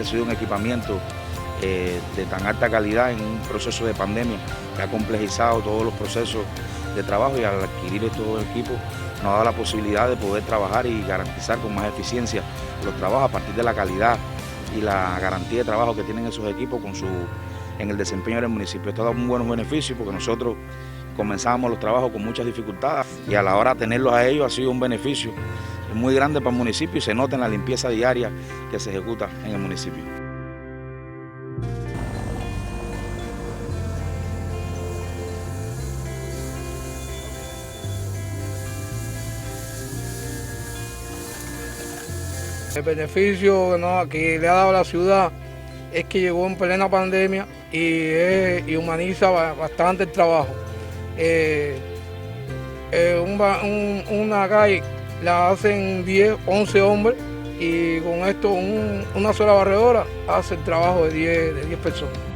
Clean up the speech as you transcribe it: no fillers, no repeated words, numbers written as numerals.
recibido un equipamiento de tan alta calidad en un proceso de pandemia que ha complejizado todos los procesos de trabajo, y al adquirir estos equipos nos ha dado la posibilidad de poder trabajar y garantizar con más eficiencia los trabajos a partir de la calidad y la garantía de trabajo que tienen esos equipos en el desempeño del municipio. Esto da muy buenos beneficios porque nosotros comenzábamos los trabajos con muchas dificultades y a la hora de tenerlos a ellos ha sido un beneficio muy grande para el municipio, y se nota en la limpieza diaria que se ejecuta en el municipio. El beneficio que le ha dado a la ciudad es que llegó en plena pandemia y humaniza bastante el trabajo. Una calle la hacen 10, 11 hombres, y con esto una sola barredora hace el trabajo de 10 personas.